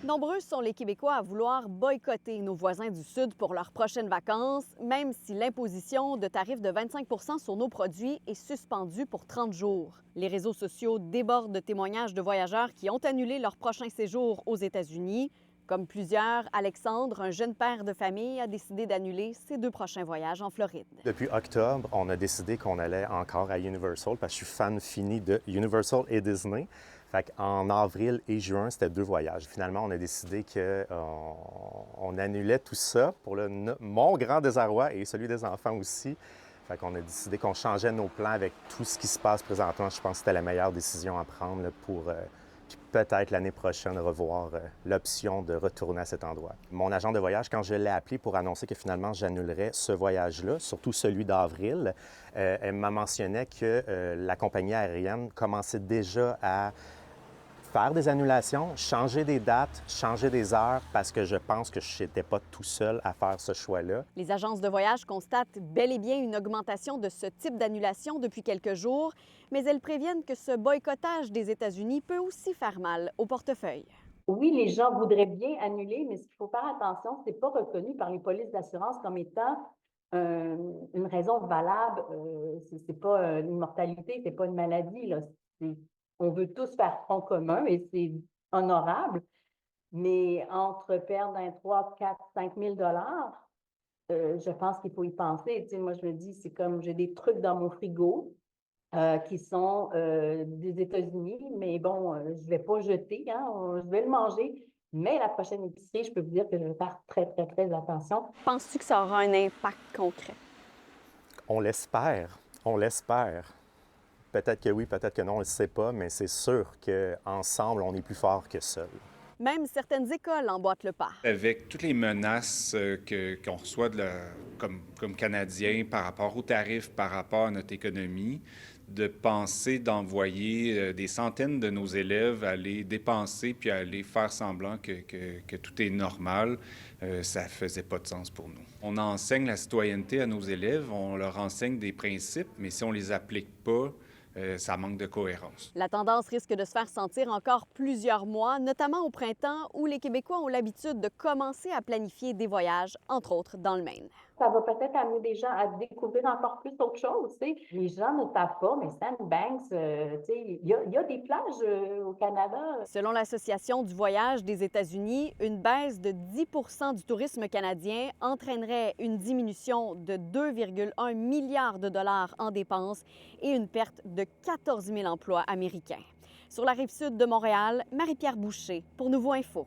Nombreux sont les Québécois à vouloir boycotter nos voisins du Sud pour leurs prochaines vacances, même si l'imposition de tarifs de 25 sur nos produits est suspendue pour 30 jours. Les réseaux sociaux débordent de témoignages de voyageurs qui ont annulé leur prochain séjour aux États-Unis. Comme plusieurs, Alexandre, un jeune père de famille, a décidé d'annuler ses 2 prochains voyages en Floride. Depuis octobre, on a décidé qu'on allait encore à Universal parce que je suis fan fini de Universal et Disney. Fait qu'en avril et juin, c'était 2 voyages. Finalement, on a décidé qu'on annulait tout ça pour mon grand désarroi et celui des enfants aussi. Fait qu'on a décidé qu'on changeait nos plans avec tout ce qui se passe présentement. Je pense que c'était la meilleure décision à prendre là, pour puis peut-être l'année prochaine revoir l'option de retourner à cet endroit. Mon agent de voyage, quand je l'ai appelé pour annoncer que finalement j'annulerais ce voyage-là, surtout celui d'avril, elle m'a mentionné que la compagnie aérienne commençait déjà à faire des annulations, changer des dates, changer des heures, parce que je pense que je n'étais pas tout seul à faire ce choix-là. Les agences de voyage constatent bel et bien une augmentation de ce type d'annulation depuis quelques jours, mais elles préviennent que ce boycottage des États-Unis peut aussi faire mal au portefeuille. Oui, les gens voudraient bien annuler, mais ce qu'il faut faire attention, ce n'est pas reconnu par les polices d'assurance comme étant une raison valable. Ce n'est pas une mortalité, ce n'est pas une maladie. Là. On veut tous faire front commun et c'est honorable, mais entre perdre un 3, 4, 5 000 je pense qu'il faut y penser. Tu sais, moi, je me dis, c'est comme j'ai des trucs dans mon frigo qui sont des États-Unis, mais bon, je ne vais pas jeter, hein, je vais le manger. Mais la prochaine épicerie, je peux vous dire que je vais faire très, très, très attention. Penses-tu que ça aura un impact concret? On l'espère, on l'espère. Peut-être que oui, peut-être que non, on ne le sait pas, mais c'est sûr qu'ensemble, on est plus fort que seul. Même certaines écoles emboîtent le pas. Avec toutes les menaces qu'on reçoit comme Canadiens par rapport aux tarifs, par rapport à notre économie, de penser d'envoyer des centaines de nos élèves aller dépenser puis aller faire semblant que tout est normal, ça ne faisait pas de sens pour nous. On enseigne la citoyenneté à nos élèves, on leur enseigne des principes, mais si on ne les applique pas, ça manque de cohérence. La tendance risque de se faire sentir encore plusieurs mois, notamment au printemps où les Québécois ont l'habitude de commencer à planifier des voyages, entre autres dans le Maine. Ça va peut-être amener des gens à découvrir encore plus autre chose. Tu sais. Les gens ne savent pas, mais Sandbanks, tu sais, il y a des plages au Canada. Selon l'Association du voyage des États-Unis, une baisse de 10 du tourisme canadien entraînerait une diminution de 2,1 milliards de dollars en dépenses et une perte de 14 000 emplois américains. Sur la rive sud de Montréal, Marie-Pierre Boucher pour Nouveau Info.